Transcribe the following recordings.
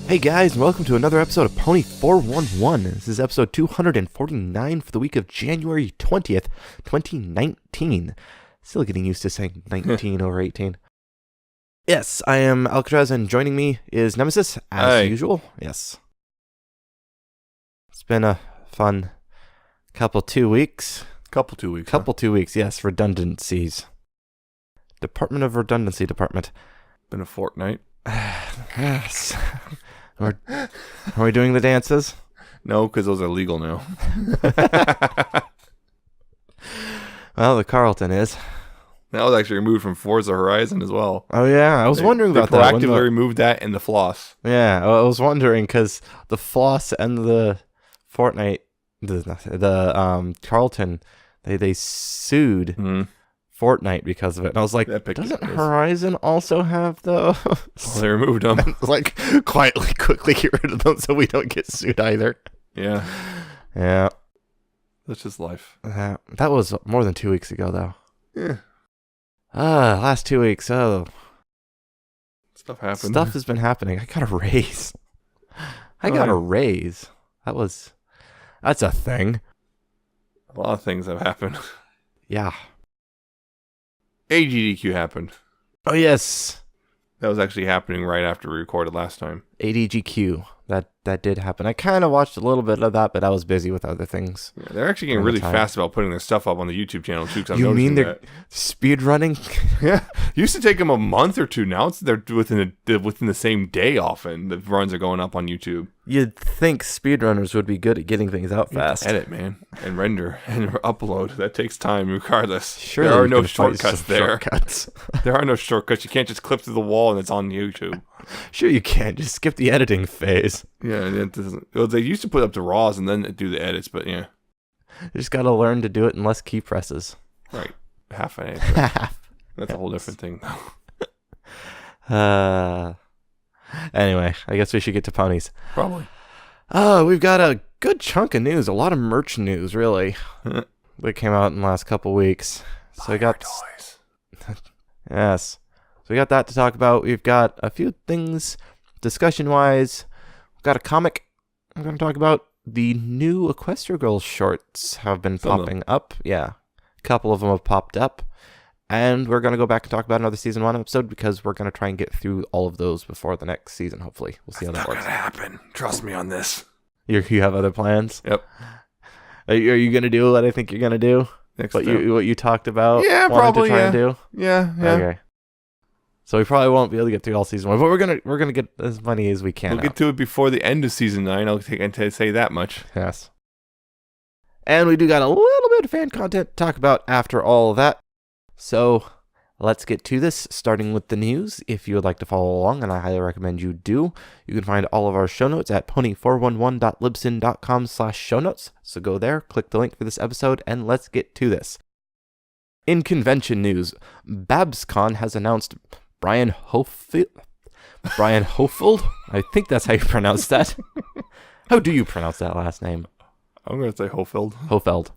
Hey guys, and welcome to another episode of Pony 411. This is episode 249 for the week of January 20th, 2019. Still getting used to saying 19 over 18. Yes, I am Alca7raz, and joining me is Nemesis, as usual. Yes. It's been a fun couple 2 weeks. Couple 2 weeks. Couple 2 weeks, yes. Redundancies. Department of Redundancy Department. Been a fortnight. Yes. Are we doing the dances? No, because those are legal now. Well, the Carlton is. That was actually removed from Forza Horizon as well. Oh, yeah. I was wondering about that. They proactively removed that and the floss. Yeah, I was wondering because the floss and the Fortnite, the Carlton, they sued Fortnite because of it. And I was like, doesn't Horizon also have those? Well, they removed them. Like, quickly get rid of them so we don't get sued either. Yeah. Yeah. That's just life. That was more than 2 weeks ago, though. Yeah. Last 2 weeks. Oh. Stuff happened. Stuff has been happening. I got a raise. A raise. That's a thing. A lot of things have happened. Yeah. AGDQ happened. Oh, yes. That was actually happening right after we recorded last time. ADGQ. That did happen. I kind of watched a little bit of that, but I was busy with other things. Yeah, they're actually getting really fast about putting their stuff up on the YouTube channel, too. You mean they're speed running? Yeah. Used to take them a month or two. Now they're within the same day often. The runs are going up on YouTube. You'd think speedrunners would be good at getting things out fast. Edit, man. And render and upload. That takes time regardless. Sure, there are no shortcuts there. Shortcuts. There are no shortcuts. You can't just clip through the wall and it's on YouTube. Sure you can. Just skip the editing phase. Yeah, it doesn't. Well, they used to put up the raws and then do the edits, but yeah. You just got to learn to do it in less key presses. Right. Half an edit. That's a whole different thing. Anyway, I guess we should get to ponies. Probably. We've got a good chunk of news, a lot of merch news, really, that came out in the last couple weeks. So we got toys. Yes. So we got that to talk about. We've got a few things discussion-wise. We've got a comic I'm going to talk about. The new Equestria Girls shorts have been popping up. Yeah. A couple of them have popped up. And we're going to go back and talk about another Season 1 episode because we're going to try and get through all of those before the next season, hopefully. We'll see how that works. It's not going to happen. Trust me on this. You have other plans? Yep. Are you going to do what I think you're going to do? What you talked about? Yeah, probably, to try and do? Yeah. Okay. So we probably won't be able to get through all Season 1, but we're gonna get as many as we can. We'll get to it before the end of Season 9. I'll say that much. Yes. And we do got a little bit of fan content to talk about after all of that. So let's get to this, starting with the news. If you would like to follow along, and I highly recommend you do, you can find all of our show notes at pony411.libsyn.com/show notes. So go there, click the link for this episode, and let's get to this. In convention news, BabsCon has announced Brian Hofield? I think that's how you pronounce that. How do you pronounce that last name? I'm going to say Hofeld.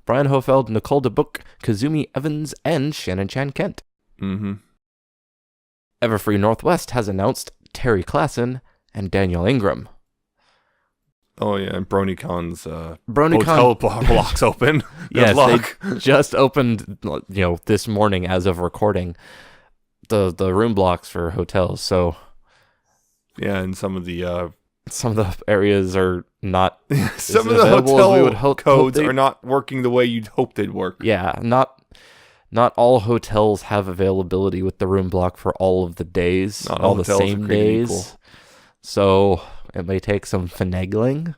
Brian Hofeld, Nicole DeBook, Kazumi Evans, and Shannon Chan Kent. Mm-hmm. Everfree Northwest has announced Terry Klassen and Daniel Ingram. Oh, yeah, and BronyCon's hotel blocks open. Yes, they just opened, this morning as of recording, the room blocks for hotels, so... Yeah, and some of the areas are not... some of the hotel codes are not working the way you'd hope they'd work. Yeah, not all hotels have availability with the room block for all of the days, not all the same days. Equal. So it may take some finagling.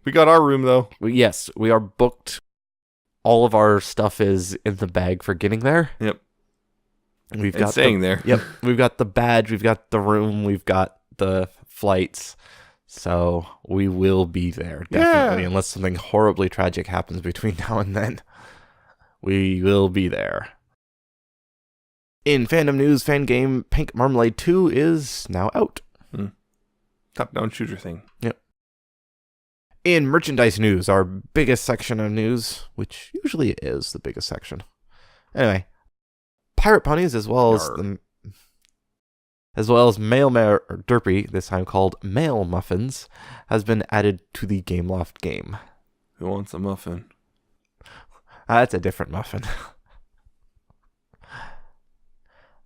We got our room, though. Yes, we are booked. All of our stuff is in the bag for getting there. Yep. We've got staying there. Yep. We've got the badge, we've got the room, we've got the flights. So we will be there, definitely, unless something horribly tragic happens between now and then. We will be there. In fandom news, fan game Pink Marmalade 2 is now out. Top-down shooter thing. Yep. In merchandise news, our biggest section of news, which usually is the biggest section. Anyway, pirate ponies as well as the as well as Male Derpy, this time called Male Muffins, has been added to the Gameloft game. Who wants a muffin? That's a different muffin.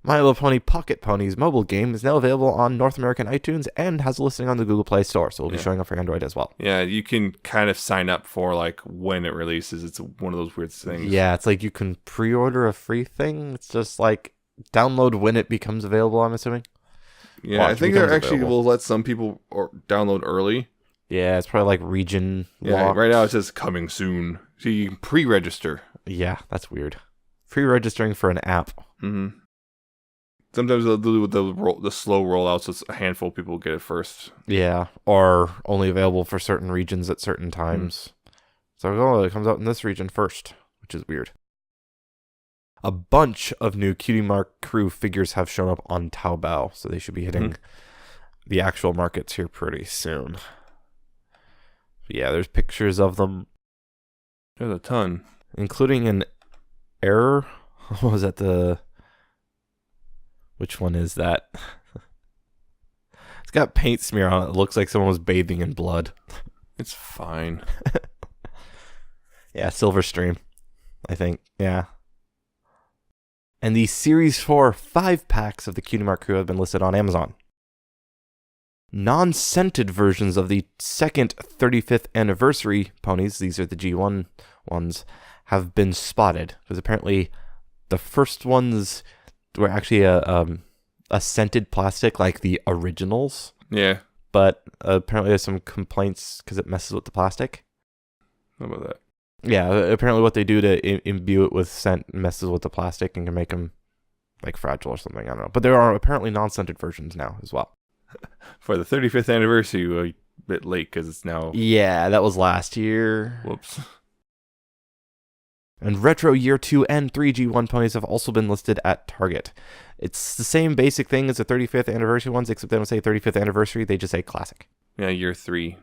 My Little Pony Pocket Ponies mobile game is now available on North American iTunes and has a listing on the Google Play Store, so it'll be showing up for Android as well. Yeah, you can kind of sign up for like when it releases. It's one of those weird things. Yeah, it's like you can pre-order a free thing. It's just like download when it becomes available, I'm assuming. Yeah, I think they actually will let some people download early. Yeah, it's probably like region locked. Right now it says coming soon. So you can pre-register. Yeah, that's weird. Pre-registering for an app. Mm-hmm. Sometimes they'll do the slow rollout, so it's a handful of people get it first. Yeah, or only available for certain regions at certain times. So it comes out in this region first, which is weird. A bunch of new Cutie Mark crew figures have shown up on Taobao, so they should be hitting the actual markets here pretty soon. Yeah, there's pictures of them. There's a ton. Including an error. What was that? Which one is that? It's got paint smear on it. It looks like someone was bathing in blood. It's fine. Yeah, Silver Stream, I think. Yeah. And the Series 4 5-packs of the Cutie Mark crew have been listed on Amazon. Non-scented versions of the second 35th anniversary ponies, these are the G1 ones, have been spotted. Because apparently the first ones were actually a scented plastic like the originals. Yeah. But apparently there's some complaints because it messes with the plastic. How about that? Yeah, apparently what they do to imbue it with scent messes with the plastic and can make them like fragile or something. I don't know. But there are apparently non-scented versions now as well. For the 35th anniversary, we're a bit late because it's now... Yeah, that was last year. Whoops. And retro year 2 and 3 G1 ponies have also been listed at Target. It's the same basic thing as the 35th anniversary ones, except they don't say 35th anniversary, they just say classic. Yeah, year 3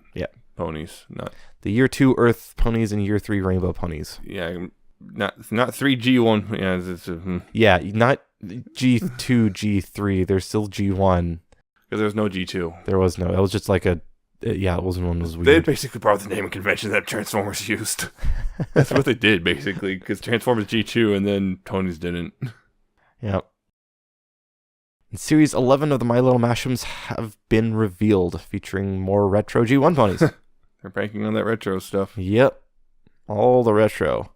ponies. Not the year 2 Earth ponies and year 3 Rainbow ponies. Yeah, not 3 G1. Yeah, Yeah, not G2, G3. There's still G1. Because there's no G2. There was no. It was just like a... Yeah, it wasn't one of those weird... They basically brought the naming convention that Transformers used. That's what they did, basically. Because Transformers G2 and then Tony's didn't. Yep. And Series 11 of the My Little Mashems have been revealed, featuring more retro G1 ponies. They're banking on that retro stuff. Yep. All the retro.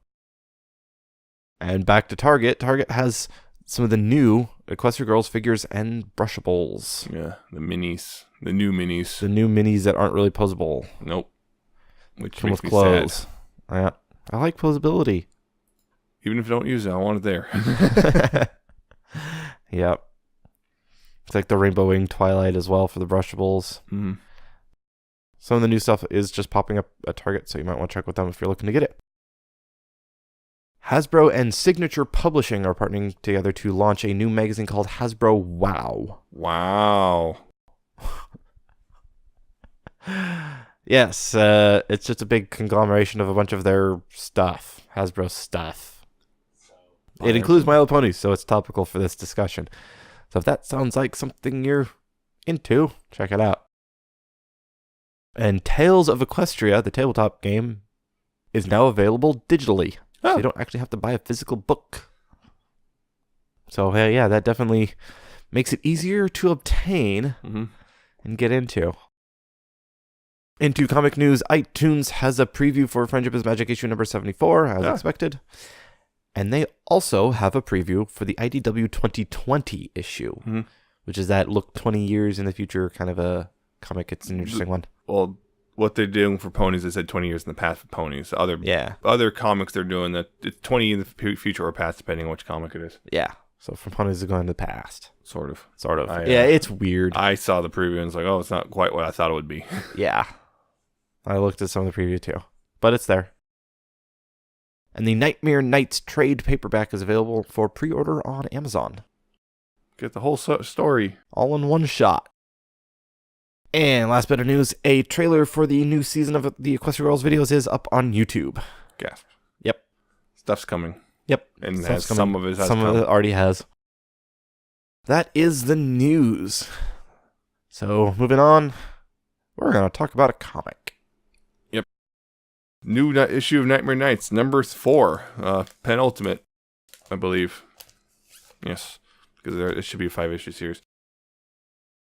And back to Target. Target has some of the new Equestria Girls figures and brushables. Yeah, the minis. The new minis. The new minis that aren't really posable. Nope. Which come makes with me clothes. sad. Yeah. I like posability. Even if I don't use it, I want it there. Yep. It's like the Rainbow Wing Twilight as well for the brushables. Mm-hmm. Some of the new stuff is just popping up at Target, so you might want to check with them if you're looking to get it. Hasbro and Signature Publishing are partnering together to launch a new magazine called Hasbro Wow. Wow. Yes, it's just a big conglomeration of a bunch of their stuff, Hasbro stuff. It includes My Little Ponies, so it's topical for this discussion. So if that sounds like something you're into, check it out. And Tales of Equestria, the tabletop game, is now available digitally. Oh. So you don't actually have to buy a physical book. So yeah, that definitely makes it easier to obtain and get into. Into comic news, iTunes has a preview for Friendship is Magic issue number 74, as expected. And they also have a preview for the IDW 2020 issue, which is that look 20 years in the future kind of a comic. It's an interesting one. Well, what they're doing for ponies, they said 20 years in the past for ponies. Other comics they're doing that it's 20 in the future or past, depending on which comic it is. Yeah. So from ponies to go into the past. Sort of. Yeah, it's weird. I saw the preview and was like, oh, it's not quite what I thought it would be. Yeah. I looked at some of the preview too. But it's there. And the Nightmare Nights trade paperback is available for pre-order on Amazon. Get the whole story. All in one shot. And last bit of news, a trailer for the new season of the Equestria Girls videos is up on YouTube. Gasp. Yep. Stuff's coming. Yep. And Stuff's some of it has Some come. of it already has. that is the news. So, moving on, we're going to talk about a comic. Yep. New issue of Nightmare Nights, number 4, penultimate, I believe. Yes, because it should be a 5-issue series.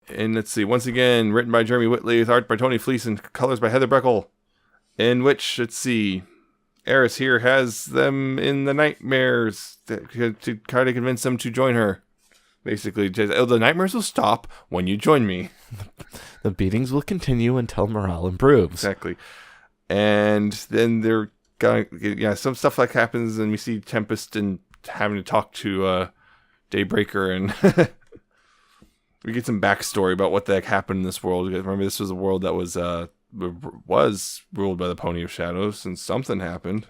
And let's see, once again, written by Jeremy Whitley, with art by Tony Fleece and colors by Heather Breckel, in which, let's see, Eris here has them in the nightmares to try to convince them to join her. Basically, the nightmares will stop when you join me. The beatings will continue until morale improves. Exactly. And then they're going some stuff like happens, and we see Tempest and having to talk to Daybreaker, and we get some backstory about what the heck happened in this world. Remember, this was a world that was ruled by the Pony of Shadows, and something happened.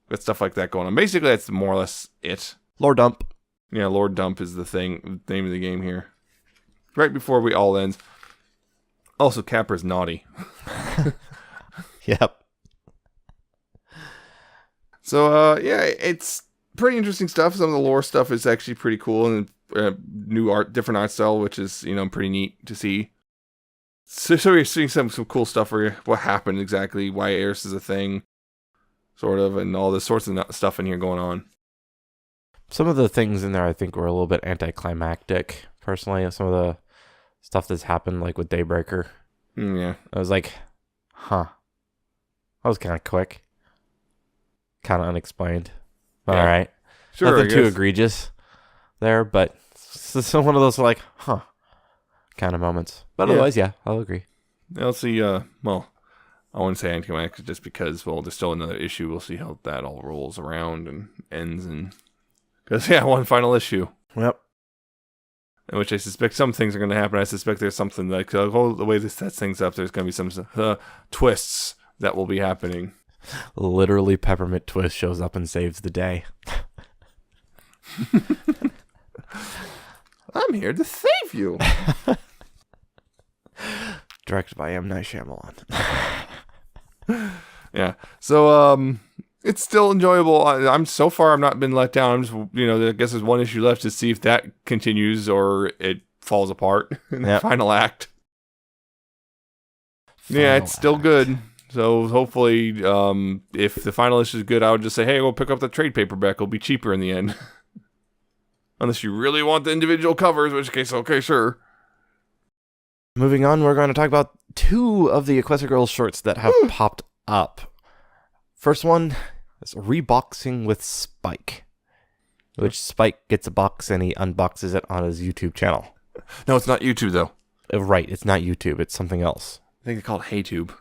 Got stuff like that going on. Basically, that's more or less it. Lore dump. Yeah, Lord Dump is the name of the game here. Right before we all ends. Also, Capper's naughty. Yep. So, yeah, it's pretty interesting stuff. Some of the lore stuff is actually pretty cool, and new art, different art style, which is, pretty neat to see. So you're seeing some cool stuff where what happened exactly, why Eris is a thing, sort of, and all this sorts of stuff in here going on. Some of the things in there I think were a little bit anticlimactic, personally. Some of the stuff that's happened, like with Daybreaker. Yeah. I was like, huh. That was kind of quick. Kind of unexplained. Yeah. Alright. Sure, nothing too egregious there, but it's one of those like, huh, kind of moments. But otherwise, yeah, I'll agree. I'll see, well, I wounn't say anticlimactic just because, well, there's still another issue. We'll see how that all rolls around and ends, and because, yeah, one final issue. Yep. In which I suspect some things are going to happen. I suspect there's something like, the way this sets things up, there's going to be some twists that will be happening. Literally, Peppermint Twist shows up and saves the day. I'm here to save you. Directed by M. Night Shyamalan. Yeah. So, it's still enjoyable. I'm so far, I've not been let down. I'm just, I guess there's one issue left to see if that continues or it falls apart in the final act. It's still good. So hopefully, if the final issue is good, I would just say, hey, we'll pick up the trade paperback. It'll be cheaper in the end. Unless you really want the individual covers, in which case, okay, sure. Moving on, we're going to talk about 2 of the Equestria Girls shorts that have popped up. First one is Reboxing with Spike, which Spike gets a box and he unboxes it on his YouTube channel. No, it's not YouTube, though. Right, it's not YouTube. It's something else. I think it's called HeyTube.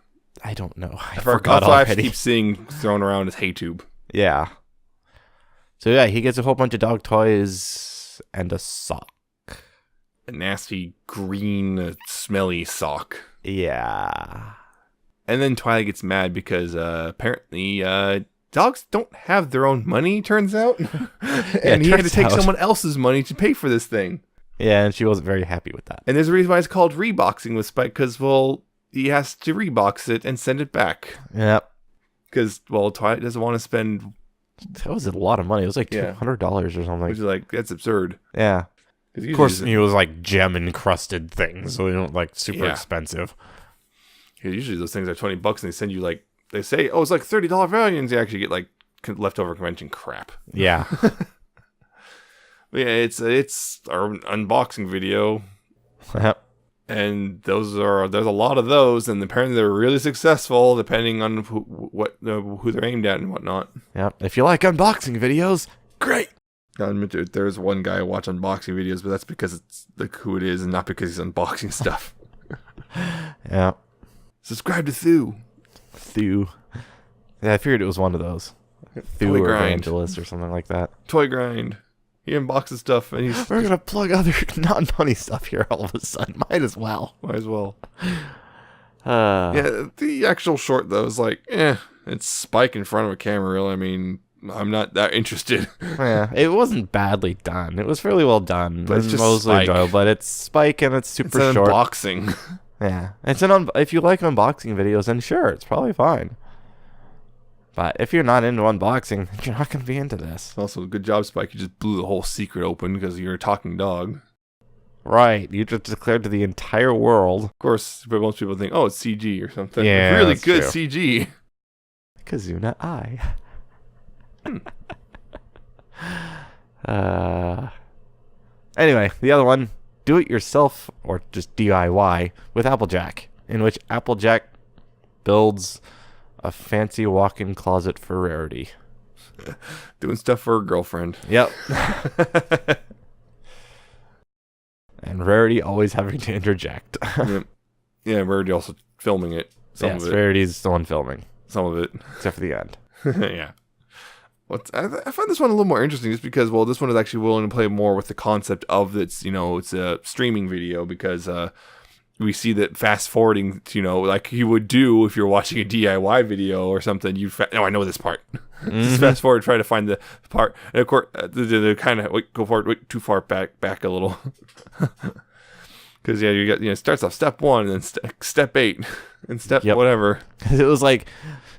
I don't know. I forgot that's what already. I keep seeing thrown around as HeyTube. Yeah. So yeah, he gets a whole bunch of dog toys and a sock. A nasty, green, smelly sock. Yeah. And then Twilight gets mad because apparently dogs don't have their own money, turns out. And he had to take someone else's money to pay for this thing. Yeah, and she wasn't very happy with that. And there's a reason why it's called Reboxing with Spike, because, well, he has to rebox it and send it back. Yep. Because, well, Twilight doesn't want to spend... That was a lot of money. It was like $200 or something. Which is like, that's absurd. Yeah. Of course, it was like gem-encrusted things, so they don't like super expensive. Usually those things are $20 and they send you like, they say, oh, it's like $30 value, and you actually get like leftover convention crap. Yeah. But yeah, it's our unboxing video. And there's a lot of those, and apparently they're really successful depending on who they're aimed at and whatnot. Yeah. If you like unboxing videos, great. There's one guy I watch unboxing videos, but that's because it's like who it is and not because he's unboxing stuff. Yeah. Subscribe to Thu. Yeah, I figured it was one of those. Thu or Evangelist or something like that. Toy Grind. He unboxes stuff, and we're gonna plug other non-money stuff here all of a sudden. Might as well. Yeah, the actual short though is like, it's Spike in front of a camera reel. I mean, I'm not that interested. Yeah, it wasn't badly done. It was fairly well done. But it's just mostly Spike. enjoyable. But it's Spike and it's super short. But if you're not into unboxing, then you're not going to be into this. Also, good job, Spike. You just blew the whole secret open because you're a talking dog. Right. You just declared to the entire world. Of course, but most people think, oh, it's CG or something. Yeah, really that's good true. CG. Kazuna Eye. Anyway, the other one, do it yourself or just DIY with Applejack, in which Applejack builds a fancy walk-in closet for Rarity. Doing stuff for her girlfriend. Yep. And Rarity always having to interject. Yep. Yeah, Rarity also filming it. Some Yes, of it. Rarity's the one filming, Some of it. except for the end. Yeah. I find this one a little more interesting just because, well, this one is actually willing to play more with the concept of it's, it's a streaming video because we see that fast forwarding, like you would do if you're watching a DIY video or something. I know this part. Just fast forward, try to find the part. And of course, they kind of go forward, too far back a little. Because, yeah, you got, it starts off step 1 and then step 8 and step whatever. It was like,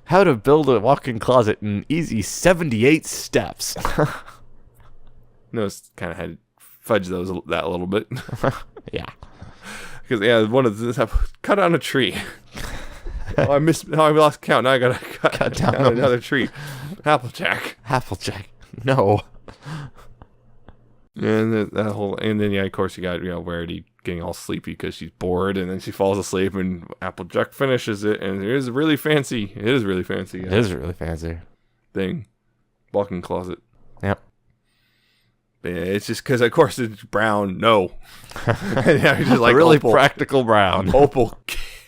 how to build a walk-in closet in easy 78 steps. No, it's kind of had to fudge that a little bit. Yeah. Because, yeah, one of this, cut down a tree. I lost count. Now I got to cut down another tree. Applejack. Applejack. No. And then of course you got Rarity getting all sleepy because she's bored, and then she falls asleep, and Applejack finishes it, and it is really fancy. It is really fancy. It is really fancy. Thing, walk-in closet. Yep. But yeah, it's just because of course it's brown. No. Yeah, just like really Opal, practical brown. Opal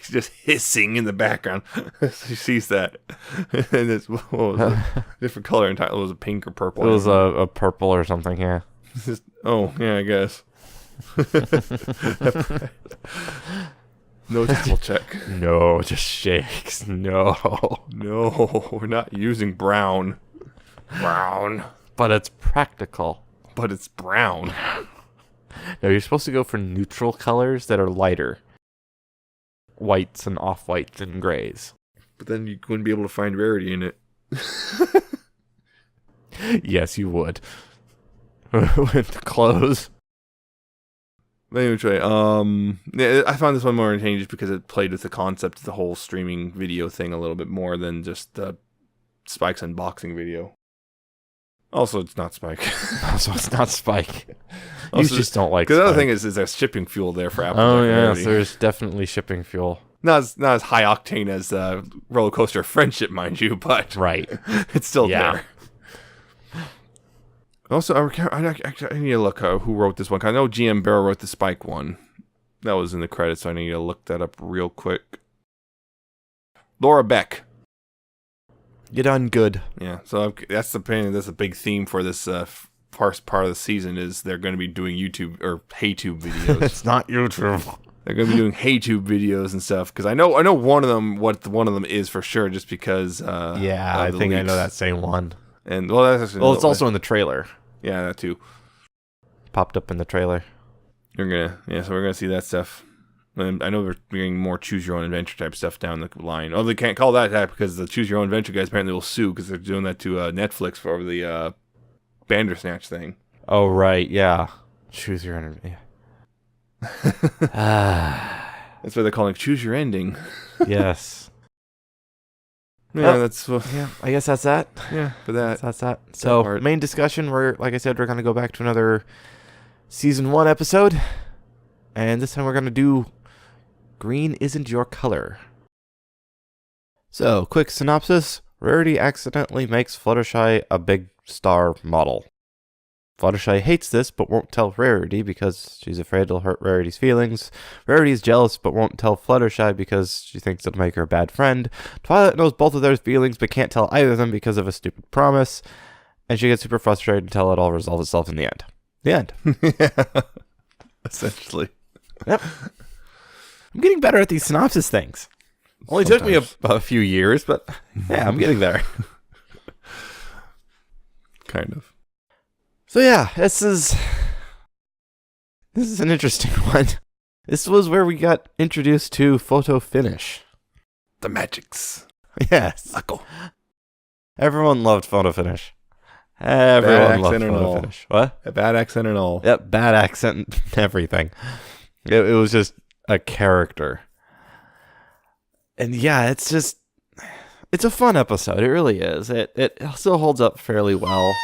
just hissing in the background. She sees that, and it's different color entirely. It was a pink or purple. It was a purple or something. Yeah. Oh yeah, I guess. No double check. No, just shakes. No, we're not using brown. Brown, but it's practical. but it's brown. No, you're supposed to go for neutral colors that are lighter. Whites and off-whites and grays. But then you wouldn't be able to find Rarity in it. Yes, you would. With the clothes. But anyway, yeah, I found this one more entertaining just because it played with the concept of the whole streaming video thing a little bit more than just the Spike's unboxing video. Also, it's not Spike. So it's not Spike. You Also, just don't like Because Spike. the other thing is there's shipping fuel there for Apple. Oh, yes, there's definitely shipping fuel. Not as high octane as Roller Coaster Friendship, mind you, but Right. it's still Yeah. there. Also, I need to look who wrote this one. I know GM Barrow wrote the Spike one. That was in the credits, so I need to look that up real quick. Laura Beck. You done good. Yeah, so that's the big theme for this first part of the season is they're going to be doing YouTube or HeyTube videos. It's not YouTube. They're going to be doing HeyTube videos and stuff because I know one of them what one of them is for sure just because Yeah, I think I know that same one. And that's actually It's also in the trailer. Yeah, that too. Popped up in the trailer. So we're gonna see that stuff. And I know we're getting more choose your own adventure type stuff down the line. Oh, they can't call that because the choose your own adventure guys apparently will sue because they're doing that to Netflix for the Bandersnatch thing. Oh, right, yeah. Choose your own. Yeah. That's why they're calling it choose your ending. Yes. Yeah, Yeah, I guess that's that. Yeah, for that. That's that. So, part. main discussion, like I said, we're going to go back to another Season 1 episode. And this time we're going to do Green Isn't Your Color. So, quick synopsis. Rarity accidentally makes Fluttershy a big star model. Fluttershy hates this, but won't tell Rarity because she's afraid it'll hurt Rarity's feelings. Rarity is jealous, but won't tell Fluttershy because she thinks it'll make her a bad friend. Twilight knows both of their feelings, but can't tell either of them because of a stupid promise. And she gets super frustrated until it all resolves itself in the end. The end. Yeah. Essentially. Yep. I'm getting better at these synopsis things. Only took me a few years, but yeah, I'm getting there. Kind of. So yeah, this is an interesting one. This was where we got introduced to photo finish. The magics. Yes. Ako. Everyone loved photo finish. Everyone loved accent and photo all. finish. What? A bad accent and all. Yep, bad accent and everything. It was just a character. And yeah, it's a fun episode. It really is. It still holds up fairly well.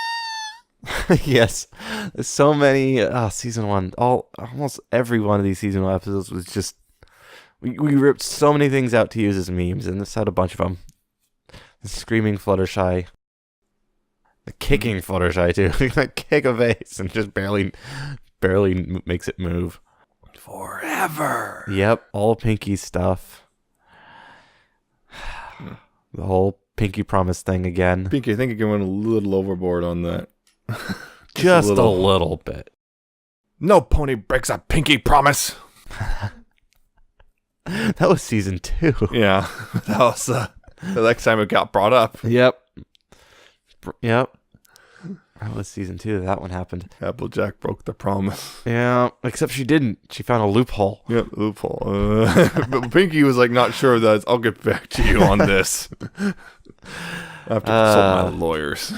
Yes, there's so many. Season 1, almost every one of these season 1 episodes was just we ripped so many things out to use as memes, and this had a bunch of them. The screaming Fluttershy, the kicking Fluttershy too. Like kick a vase and just barely makes it move. Forever. Yep, all Pinky stuff. The whole Pinky promise thing again. Pinky, I think you went a little overboard on that. Just a little bit. No pony breaks a Pinky promise. That was season 2. Yeah, that was the next time it got brought up. Yep. That was season 2 that one happened. Applejack broke the promise. Yeah, except she didn't. She found a loophole. Yep, loophole. But Pinky was like not sure that I'll get back to you on this. I have to consult my lawyers.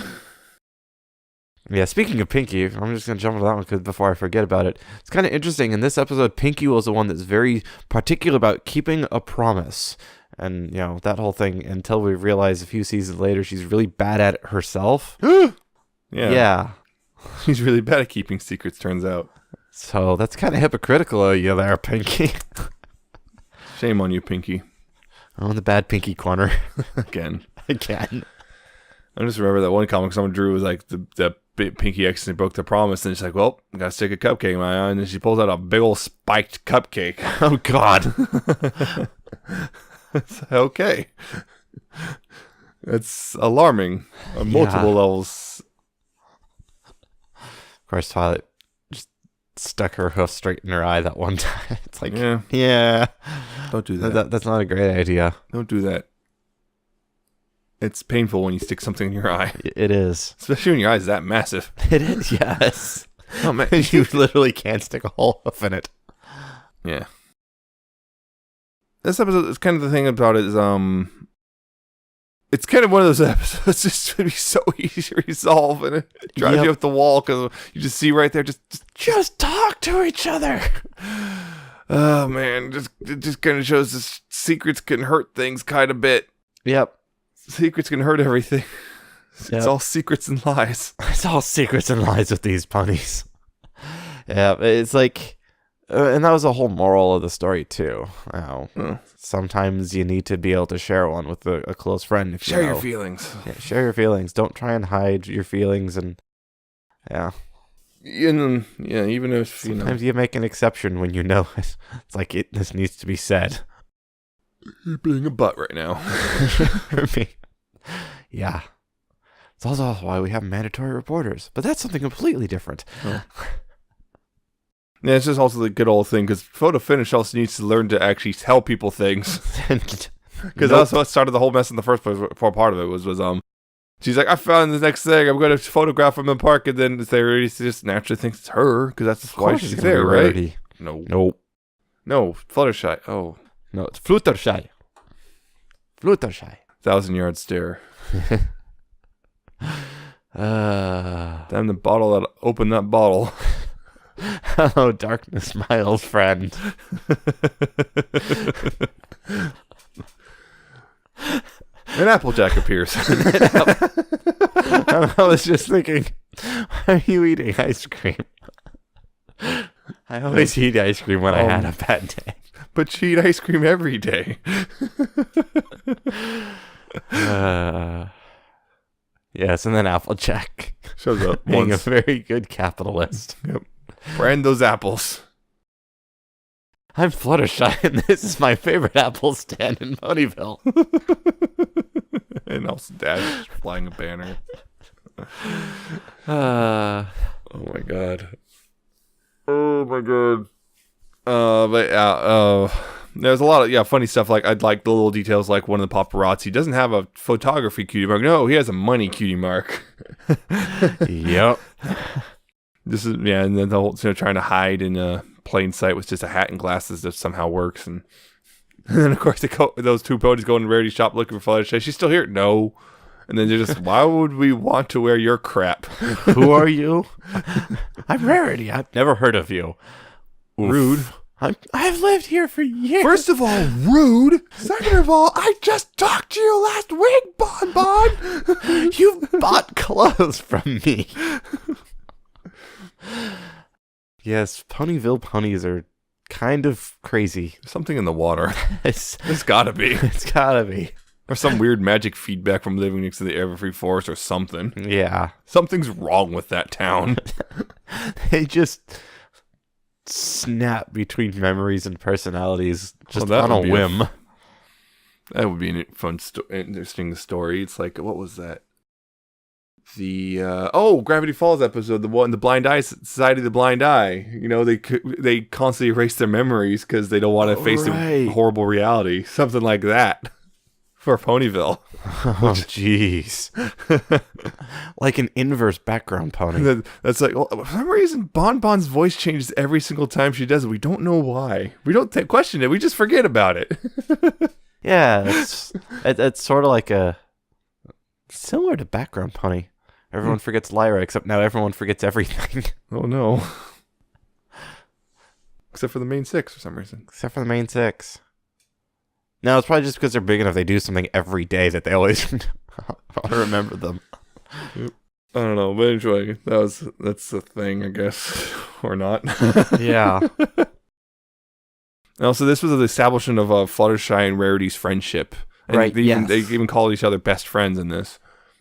Yeah, speaking of Pinky, I'm just going to jump into that one before I forget about it. It's kind of interesting. In this episode, Pinky was the one that's very particular about keeping a promise. And, that whole thing, until we realize a few seasons later, she's really bad at it herself. Yeah. She's really bad at keeping secrets, turns out. So that's kind of hypocritical of you there, Pinky. Shame on you, Pinky. I'm in the bad Pinky corner. Again. I just remember that one comic someone drew was like the Pinky accidentally broke the promise, and she's like, well, I gotta stick a cupcake in my eye, and then she pulls out a big old spiked cupcake. Oh, God. Okay. It's alarming on multiple levels. Of course, Twilight just stuck her hoof straight in her eye that one time. It's like, yeah. Don't do that. That's not a great idea. Don't do that. It's painful when you stick something in your eye. It is. Especially when your eye is that massive. It is, yes. Oh, man. You literally can't stick a whole hoof in it. Yeah. This episode is kind of the thing about it is, it's kind of one of those episodes just to be so easy to resolve, and it drives you up the wall because you just see right there, just talk to each other. Oh man, it just kind of shows the secrets can hurt things kind of bit. Yep. Secrets can hurt everything. Yep. It's all secrets and lies. It's all secrets and lies with these ponies. Yeah, it's like, and that was the whole moral of the story too. Sometimes you need to be able to share one with a close friend. If share your feelings. Yeah, share your feelings. Don't try and hide your feelings. And even if sometimes you make an exception when it's like this needs to be said. You're being a butt right now. For me. Yeah. It's also why we have mandatory reporters. But that's something completely different. Oh. Yeah, it's just also the good old thing, because photo finish also needs to learn to actually tell people things. Because that's what started the whole mess in the first place. Part of it was she's like, I found the next thing. I'm going to photograph from the park, and then they just naturally thinks it's her, because that's why she's there, right? No, Fluttershy. Oh. No, it's Fluttershy. 1,000-yard stare. Damn the bottle that opened that bottle. Hello, darkness, my old friend. And Applejack appears. I was just thinking, why are you eating ice cream? I always eat ice cream when I had a bad day. But you eat ice cream every day. Yes, and then Applejack shows up being a very good capitalist. Yep. Brand those apples. I'm Fluttershy, and this is my favorite apple stand in Ponyville. And also Dash flying a banner. Oh my god. Oh my god. But yeah, there's a lot of funny stuff. Like I'd like the little details, like one of the paparazzi doesn't have a photography cutie mark. No, he has a money cutie mark. Yep. This is and then the whole trying to hide in plain sight with just a hat and glasses that somehow works, and then of course those two ponies go in a rarity shop looking for Fluttershy. She's still here. No, And then they're just, why would we want to wear your crap? Who are you? I'm Rarity. I've never heard of you. Oof. Rude. I've lived here for years. First of all, rude. Second of all, I just talked to you last week, Bon. You bought clothes from me. Yes, Ponyville ponies are kind of crazy. Something in the water. It's gotta be. It's gotta be. Or some weird magic feedback from living next to the Everfree Forest or something. Yeah. Something's wrong with that town. They just snap between memories and personalities just Well, on a whim. That would be a fun, interesting story. It's like, what was that? The Gravity Falls episode, the Blind Eye Society of the Blind Eye. You know, they constantly erase their memories because they don't want to face a horrible reality. Something like that for Ponyville. Oh, jeez. Like an inverse background pony. That's like, well, for some reason, Bonbon's voice changes every single time she does it. We don't know why. We don't question it. We just forget about it. Yeah, it's sort of like similar to background pony. Everyone forgets Lyra, except now everyone forgets everything. Oh no. Except for the main six for some reason. Except for the main six. No, it's probably just because they're big enough they do something every day that they always want to remember them. I don't know, but anyway, that's the thing, I guess. Or not. Yeah. And also, this was the establishment of Fluttershy and Rarity's friendship. And right, they even call each other best friends in this.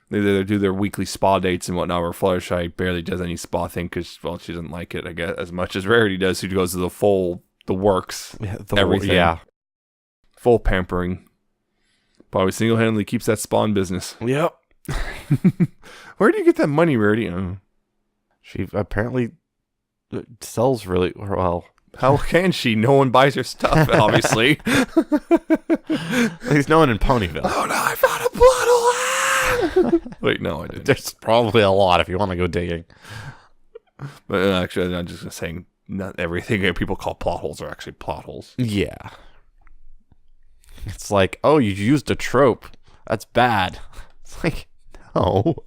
They do their weekly spa dates and whatnot, where Fluttershy barely does any spa thing because, well, she doesn't like it, I guess, as much as Rarity does, who goes to the works, everything. Yeah. Full pampering. Probably single-handedly keeps that spawn business. Yep. Where do you get that money, Rarity? She apparently sells really well. How can she? No one buys her stuff, obviously. At least no one in Ponyville. Oh no, I found a plot hole! Wait, no, I didn't. There's probably a lot if you want to go digging. But actually, I'm just saying, not everything people call plot holes are actually plot holes. Yeah. It's like, oh, you used a trope. That's bad. It's like, no.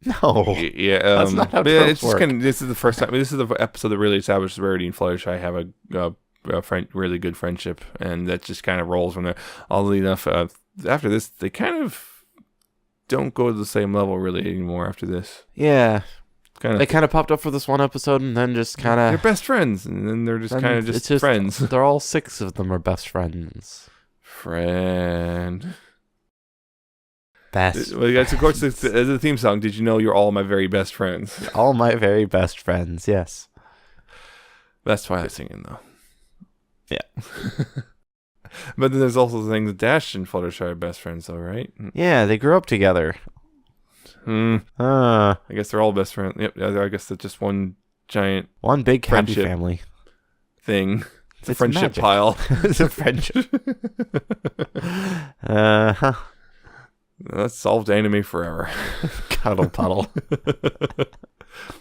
No. Yeah, that's not how tropes work. This is the first time. This is the episode that really establishes Rarity and Fluttershy have a really good friendship, and that just kind of rolls from there. Oddly enough, after this, they kind of don't go to the same level really anymore. After this, yeah, they kind of popped up for this one episode, and then just kind of they're best friends, and then they're just kind of just friends. They're all 6 of them are best friends. Friend. Best. Well, that's of course the theme song. Did you know you're all my very best friends? All my very best friends. Yes. That's Twilight singing though. Yeah. But then there's also the thing that Dash and Fluttershy are best friends though, right? Yeah, they grew up together. I guess they're all best friends. Yep. I guess that's just one big happy family thing. It's a friendship magic. Pile. It's a friendship. That's solved anime forever. Cuddle puddle.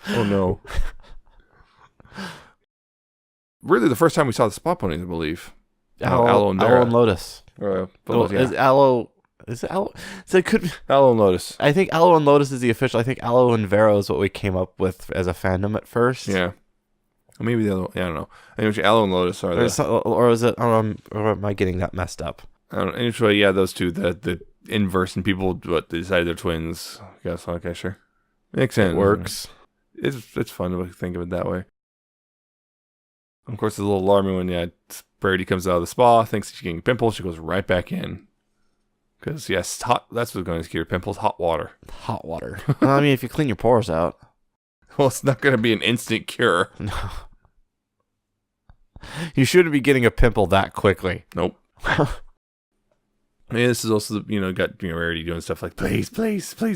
Oh no. Really, the first time we saw the spot ponies, I believe. Aloe and Lotus. Is Aloe? Is it Aloe? So it could. Aloe and Lotus. I think Aloe and Lotus is the official. I think Aloe and Vero is what we came up with as a fandom at first. Yeah. Or maybe the other one. Yeah, I don't know. Anyway, Aloe and Lotus are or is it? Or am I getting that messed up? I don't know. Anyway, yeah, those two. The inverse and people they decided they're twins. I guess. Okay, sure. Makes sense. It works. It's fun to think of it that way. Of course, it's a little alarming when Brady comes out of the spa, thinks she's getting a pimple, she goes right back in. Because yes, hot. That's what's going to cure pimples. Hot water. Hot water. Well, I mean, if you clean your pores out. Well, it's not going to be an instant cure. No. You shouldn't be getting a pimple that quickly. Nope. This is also Rarity doing stuff like please,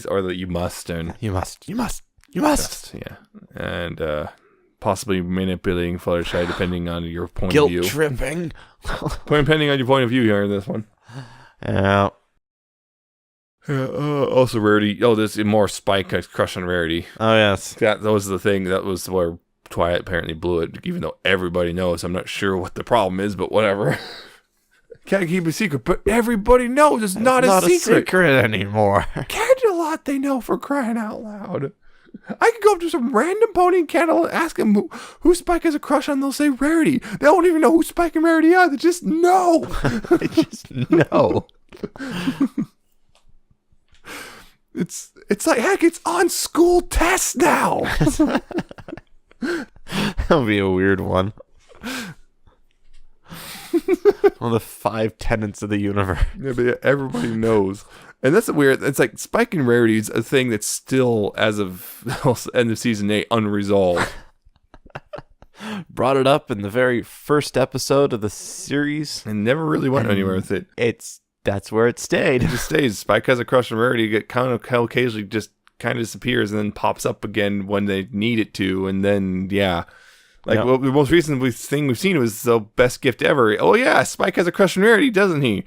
or that you must and you must. Yeah, and possibly manipulating Fluttershy depending on your point Guilt of view. Tripping. Depending on your point of view here in this one. Yeah. Also, Rarity. Oh, there's more Spike crush on Rarity. Oh yes. That was the thing. That was where Twilight apparently blew it. Even though everybody knows, I'm not sure what the problem is, but whatever. Can't keep a secret, but everybody knows it's not a secret anymore. Candelot, they know, for crying out loud. I could go up to some random pony in Candelot, ask him who Spike has a crush on, they'll say Rarity. They don't even know who Spike and Rarity are. They just know. They just know. It's like, heck, it's on school tests now. That'll be a weird one. One of the 5 tenets of the universe. Yeah, but yeah, everybody knows. And that's weird. It's like Spike and Rarity is a thing that's still, as of end of season 8, unresolved. Brought it up in the very first episode of the series. And never really went anywhere with it. That's where it stayed. It just stays. Spike has a crush on Rarity, get kind of occasionally just kind of disappears and then pops up again when they need it to. And then, yeah. Like, well, the most recent thing we've seen was the best gift ever. Oh, yeah, Spike has a crush on Rarity, doesn't he?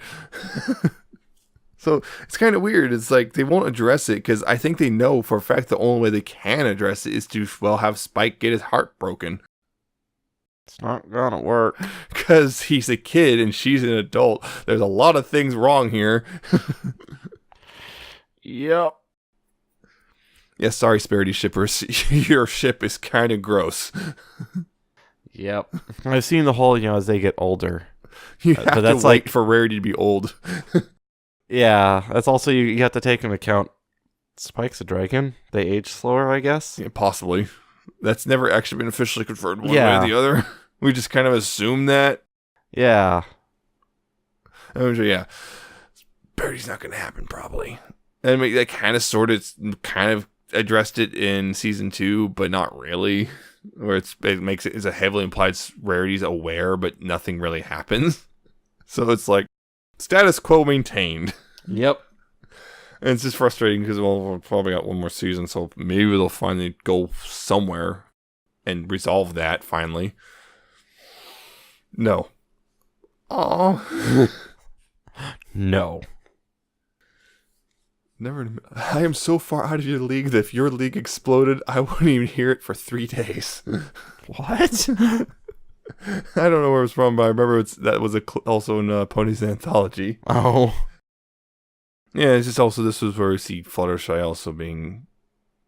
So it's kind of weird. It's like they won't address it because I think they know for a fact the only way they can address it is to, well, have Spike get his heart broken. It's not gonna work. Because he's a kid and she's an adult. There's a lot of things wrong here. Yep. Yeah, sorry, Sparity shippers. Your ship is kind of gross. Yep. I've seen the whole, as they get older. You have but that's to wait for Rarity to be old. Yeah, that's also, you have to take into account Spike's a dragon. They age slower, I guess. Yeah, possibly. That's never actually been officially confirmed one way or the other. We just kind of assume that. Yeah. Yeah. Sparity's not going to happen, probably. And they kind of addressed it in season 2, but not really. Where it makes it is a heavily implied Rarity's aware, but nothing really happens. So it's like status quo maintained. Yep. And it's just frustrating because we've probably got one more season, so maybe they'll finally go somewhere and resolve that finally. No. Aww. No. Never. I am so far out of your league that if your league exploded, I wouldn't even hear it for 3 days. What? I don't know where it was from, but I remember that was also in Pony's Anthology. Oh. Yeah, it's just also, this was where we see Fluttershy also being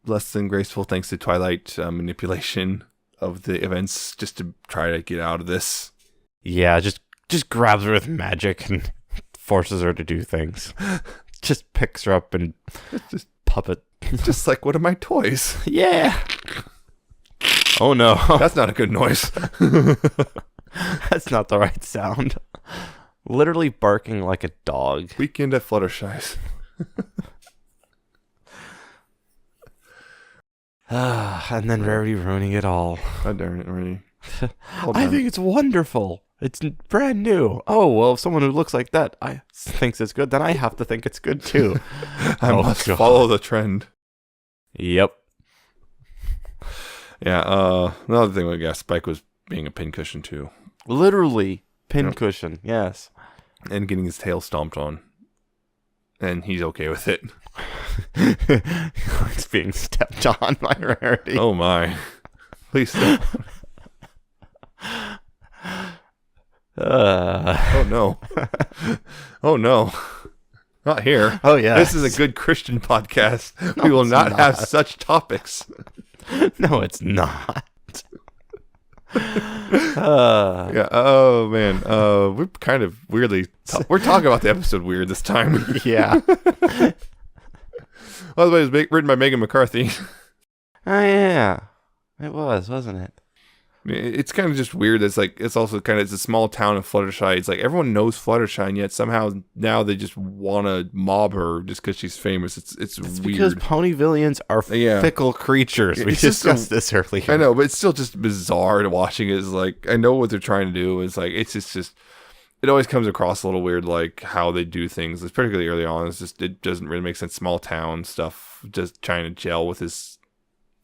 less than graceful thanks to Twilight manipulation of the events just to try to get out of this. Yeah, just grabs her with magic and forces her to do things. Just picks her up and just puppet. Just like one of my toys. Yeah. Oh no. That's not a good noise. That's not the right sound. Literally barking like a dog. Weekend at Fluttershy's. And then Rarity ruining it all. God darn it, Rarity. I think it's wonderful. It's brand new. Oh, well, if someone who looks like that thinks it's good, then I have to think it's good too. I must follow the trend. Yep. Yeah, another thing, I guess, Spike was being a pincushion too. Literally, pincushion, yes. And getting his tail stomped on. And he's okay with it. It's being stepped on by Rarity. Oh my. Please stop. Oh no. Oh no. Not here. Oh yeah. This is a good Christian podcast. No, we will not have such topics. No, it's not. Yeah. Oh man. We're kind of weirdly. We're talking about the episode weird this time. Yeah. By the way, it was written by Megan McCarthy. Oh yeah, it was, wasn't it? It's kind of just weird. It's like it's a small town in Fluttershy. It's like everyone knows Fluttershy, and yet somehow now they just want to mob her just because she's famous. It's weird. Because Ponyvillians are fickle creatures. We discussed this earlier. I know, but it's still just bizarre to watching it. It's like I know what they're trying to do. It's like it's just it always comes across a little weird, like how they do things. It's particularly early on. It's just it doesn't really make sense. Small town stuff, just trying to gel with his.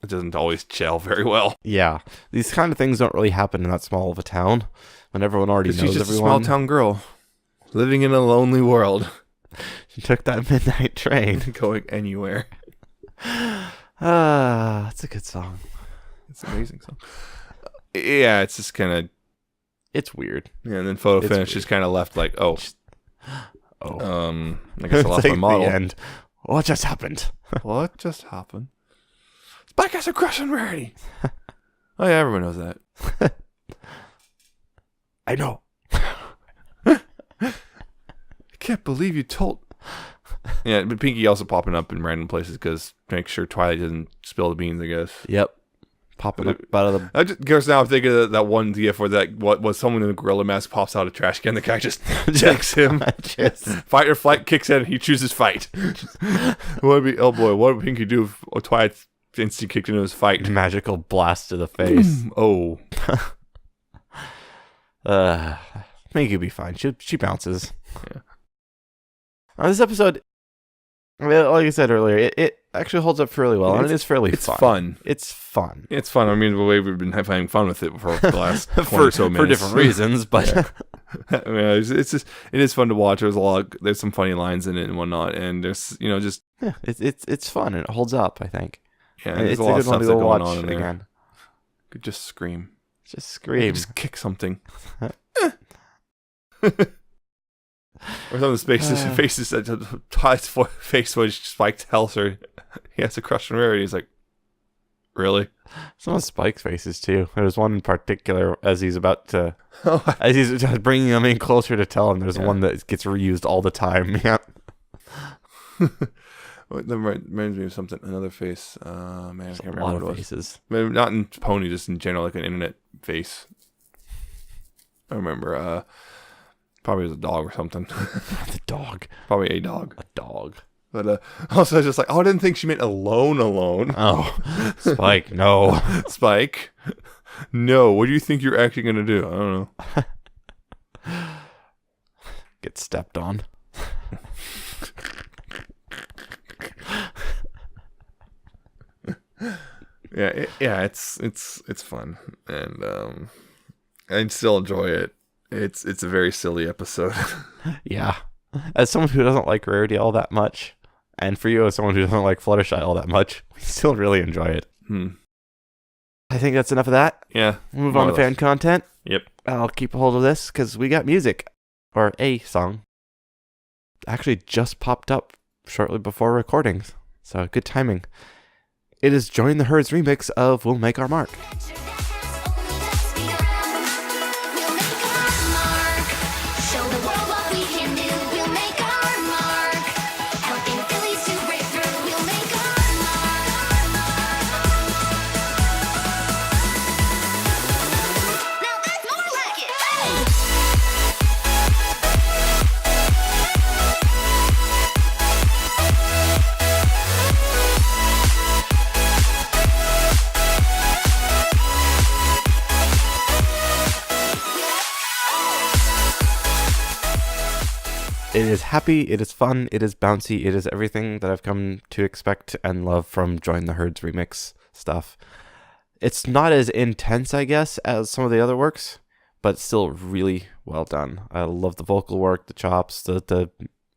It doesn't always gel very well. Yeah, these kind of things don't really happen in that small of a town when everyone already knows she's just everyone. A small town girl living in a lonely world. She took that midnight train, going anywhere. It's a good song. It's an amazing song. Yeah, it's just kind of. It's weird. Yeah, and then photo It's finish weird. just kind of left like, oh. I guess I It's lost like my model. the end. What just happened? What just happened? Spike has a crush on Rarity. Oh yeah, everyone knows that. I know. I can't believe you told. Yeah, but Pinky also popping up in random places because make sure Twilight doesn't spill the beans, I guess. Yep. Popping up out of the... I just guess now I'm thinking of that one gif where that what was someone in a gorilla mask pops out of trash can. The guy just checks him. Fight or flight kicks in and he chooses fight. What would be? Oh boy, what would Pinky do if Twilight instant kicked into his fight? Magical blast to the face. Oh. Pinky will be fine. She bounces. Yeah. This episode, like I said earlier, it actually holds up fairly well, and it is fairly fun. It's fun. It's fun. I mean, the way we've been having fun with it for the last 20 or so minutes. For different reasons, but... Yeah. I mean, it's just, it is fun to watch. There's some funny lines in it and whatnot, and there's, just... Yeah, it's fun, and it holds up, I think. Yeah, and there's it's a lot a of good one stuff to go going watch on in there. again. Could just scream. Just scream. Just kick something. Or some of the faces that Ty's face when Spike tells her he has a crush on Rarity. He's like, really? Some of Spike's faces too. There was one in particular as he's about to, as he's bringing him in closer to tell him. There's one that gets reused all the time. Yeah. That reminds me of something. Another face. Man, I can't remember a lot what it of was. faces. Maybe not in Pony, just in general, like an internet face. I remember. Probably it was a dog or something. The dog. Probably a dog. A dog. But also, I was just like, I didn't think she meant alone. Oh, Spike, no. Spike, no. What do you think you're actually going to do? I don't know. Get stepped on. It's fun, and I still enjoy it. It's a very silly episode. Yeah. As someone who doesn't like Rarity all that much, and for you as someone who doesn't like Fluttershy all that much, we still really enjoy it. I think that's enough of that. Yeah. Move on to fan content. Yep. I'll keep a hold of this because we got music, or a song, actually just popped up shortly before recordings. So good timing. It is JoinedTheHerd's remix of We'll Make Our Mark. It is happy, it is fun, it is bouncy, it is everything that I've come to expect and love from JoinedTheHerd's remix stuff. It's not as intense, I guess, as some of the other works, but still really well done. I love the vocal work, the chops, the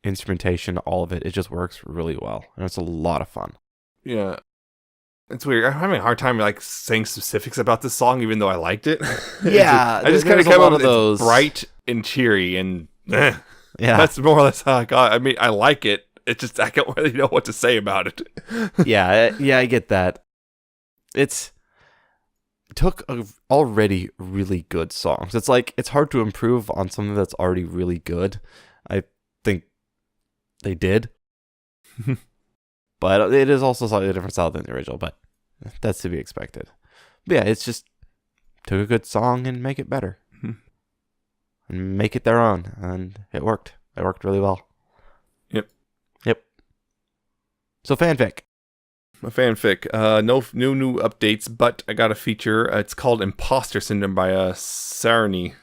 instrumentation, all of it. It just works really well, and it's a lot of fun. Yeah. It's weird. I'm having a hard time saying specifics about this song, even though I liked it. Yeah, I just kind of came up with those bright and cheery, and yeah, that's more or less how I got. I mean, I like it. It's just I don't really know what to say about it. yeah, I get that. It took a already really good songs. It's like it's hard to improve on something that's already really good. I think they did. But it is also slightly different style than the original, but that's to be expected. But yeah, it's just took a good song and make it better. And make it their own. And it worked. It worked really well. Yep. So fanfic. A fanfic. No new updates, but I got a feature. It's called Imposter Syndrome by saarni.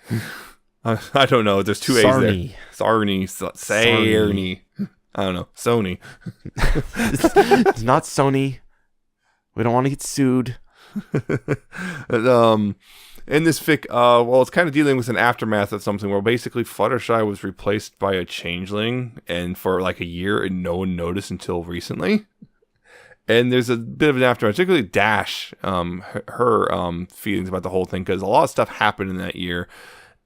I don't know. There's two A's there. Saarni. I don't know. Sony. It's not Sony. We don't want to get sued. In this fic, well, it's kind of dealing with an aftermath of something where basically Fluttershy was replaced by a changeling, and for like a year, and no one noticed until recently. And there's a bit of an aftermath, particularly Dash, her feelings about the whole thing, because a lot of stuff happened in that year.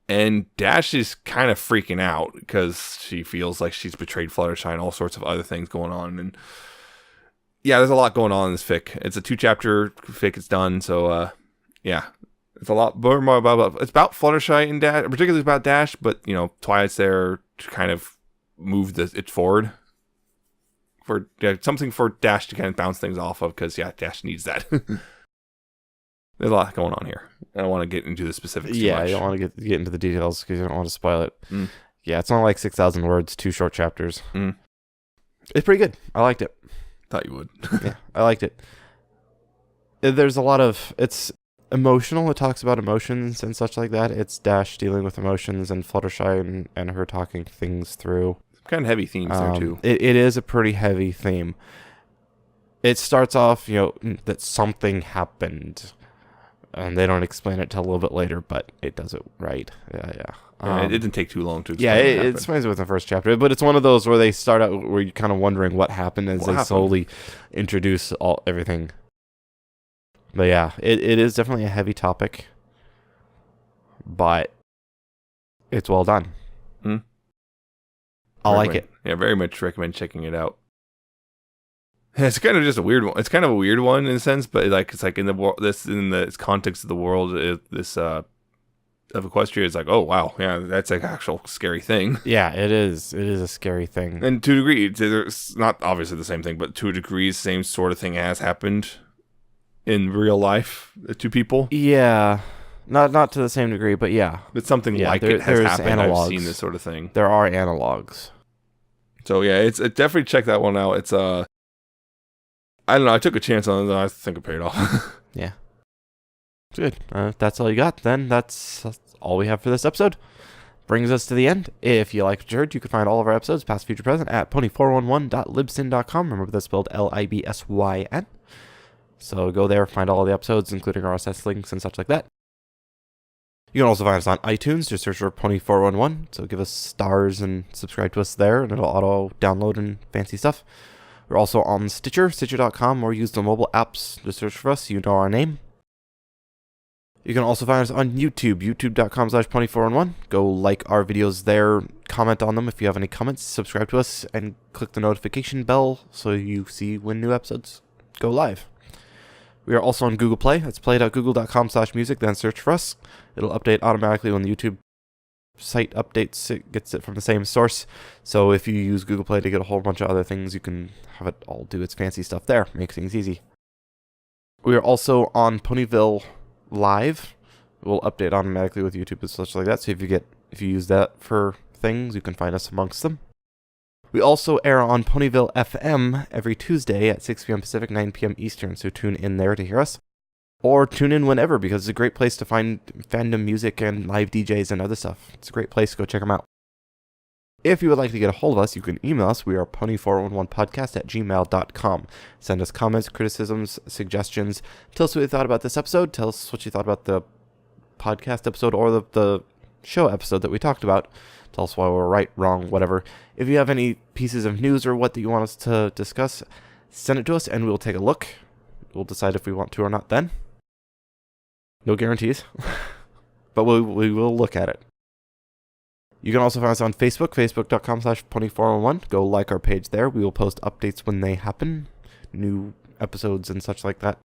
And Dash is kind of freaking out because she feels like she's betrayed Fluttershy and all sorts of other things going on. And yeah, there's a lot going on in this fic. It's a 2-chapter fic. It's done. So yeah, it's a lot more about, it's about Fluttershy and Dash, particularly about Dash, but Twilight's there to kind of move it forward for something for Dash to kind of bounce things off of, because Dash needs that. There's a lot going on here. I don't want to get into the specifics too much. You don't want to get into the details because you don't want to spoil it. Yeah, it's not like 6,000 words, 2 short chapters. It's pretty good. I liked it. Thought you would. Yeah, I liked it. There's a lot of, it's emotional. It talks about emotions and such like that. It's Dash dealing with emotions and Fluttershy and her talking things through. Kind of heavy themes there too. It is a pretty heavy theme. It starts off, that something happened. And they don't explain it till a little bit later, but it does it right. Yeah. It didn't take too long to explain. Yeah, it explains it within the first chapter, but it's one of those where they start out where you're kind of wondering what happened as they slowly introduce everything. But yeah, it is definitely a heavy topic, but it's well done. I like it. Yeah, very much recommend checking it out. It's kind of just a weird one. It's kind of a weird one in a sense, but it's like in the context of the world, of Equestria, it's like, oh wow, yeah, that's an actual scary thing. Yeah, it is. It is a scary thing. And to a degree, it's not obviously the same thing, but to a degree, same sort of thing has happened in real life to people. Yeah, not to the same degree, but yeah, but something like it has happened. Analogs. I've seen this sort of thing. There are analogs. So yeah, it's definitely check that one out. It's I don't know. I took a chance on it, and I think it paid off. Yeah. Good. That's all you got, then. That's all we have for this episode. Brings us to the end. If you like what you heard, you can find all of our episodes, past, future, present, at pony411.libsyn.com. Remember, that's spelled Libsyn. So go there, find all of the episodes, including RSS links and such like that. You can also find us on iTunes. Just search for Pony411. So give us stars and subscribe to us there, and it'll auto-download and fancy stuff. We're also on Stitcher, Stitcher.com, or use the mobile apps to search for us. You know our name. You can also find us on YouTube, youtube.com/pony411. Go like our videos there, comment on them if you have any comments, subscribe to us, and click the notification bell so you see when new episodes go live. We are also on Google Play. That's play.google.com/music, then search for us. It'll update automatically when the YouTube site updates. It gets it from the same source. So if you use Google Play to get a whole bunch of other things, you can have it all do its fancy stuff there. Makes things easy. We are also on Ponyville Live. We'll update automatically with YouTube and such like that. So if you use that for things, you can find us amongst them. We also air on Ponyville FM every Tuesday at 6 p.m. Pacific, 9 p.m. Eastern. So tune in there to hear us. Or tune in whenever, because it's a great place to find fandom music and live DJs and other stuff. It's a great place. Go check them out. If you would like to get a hold of us, you can email us. We are pony411podcast@gmail.com. Send us comments, criticisms, suggestions. Tell us what you thought about this episode. Tell us what you thought about the podcast episode or the show episode that we talked about. Tell us why we're right, wrong, whatever. If you have any pieces of news or what that you want us to discuss, send it to us and we'll take a look. We'll decide if we want to or not then. No guarantees, but we will look at it. You can also find us on Facebook, facebook.com/pony411. Go like our page there. We will post updates when they happen, new episodes and such like that.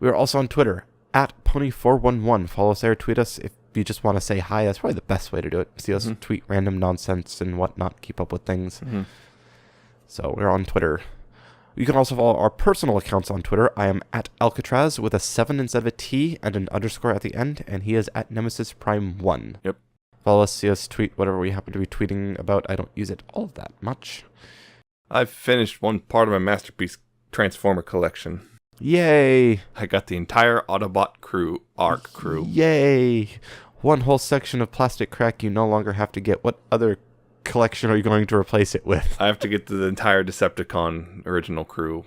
We are also on Twitter, @pony411. Follow us there, tweet us if you just want to say hi. That's probably the best way to do it. See us tweet random nonsense and whatnot, keep up with things. So we're on Twitter. You can also follow our personal accounts on Twitter. I am @Alca7raz with a 7 instead of a T and an underscore at the end, and he is @NemesisPrime1. Yep. Follow us, see us tweet whatever we happen to be tweeting about. I don't use it all that much. I've finished one part of my Masterpiece Transformer collection. Yay! I got the entire Autobot crew, ARC crew. Yay! One whole section of plastic crack you no longer have to get. What other collection are you going to replace it with? I have to get the entire Decepticon original crew,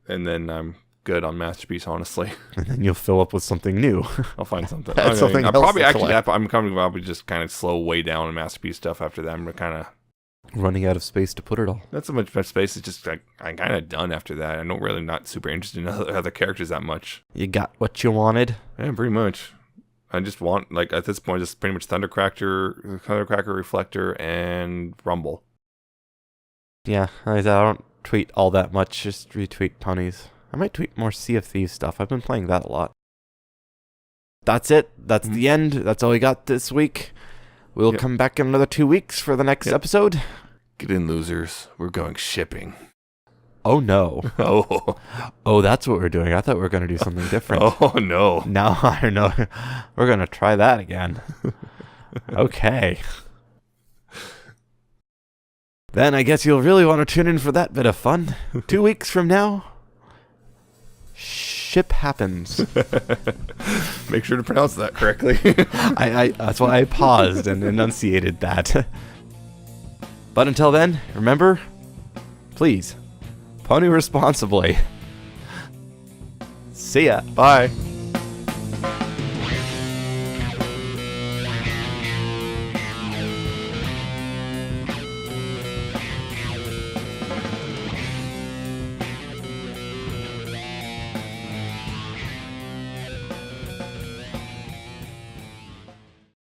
and then I'm good on Masterpiece, honestly. And then you'll fill up with something new. I'll find something. Something I'm else probably to collect. I'm probably just kind of slow way down on Masterpiece stuff after that. I'm kind of running out of space to put it all. Not so much space. It's just like I'm kind of done after that. I don't really not super interested in other characters that much. You got what you wanted? Yeah, pretty much. I just want, like, at this point, just pretty much Thundercracker, Reflector, and Rumble. Yeah, I don't tweet all that much, just retweet ponies. I might tweet more Sea of Thieves stuff. I've been playing that a lot. That's it. That's the end. That's all we got this week. We'll come back in another 2 weeks for the next episode. Get in, losers. We're going shipping. Oh, no. Oh, that's what we're doing. I thought we were going to do something different. Oh, no. Now I know. We're going to try that again. Okay. Then I guess you'll really want to tune in for that bit of fun. 2 weeks from now, ship happens. Make sure to pronounce that correctly. That's why I paused and enunciated that. But until then, remember, please, pony responsibly. See ya. Bye.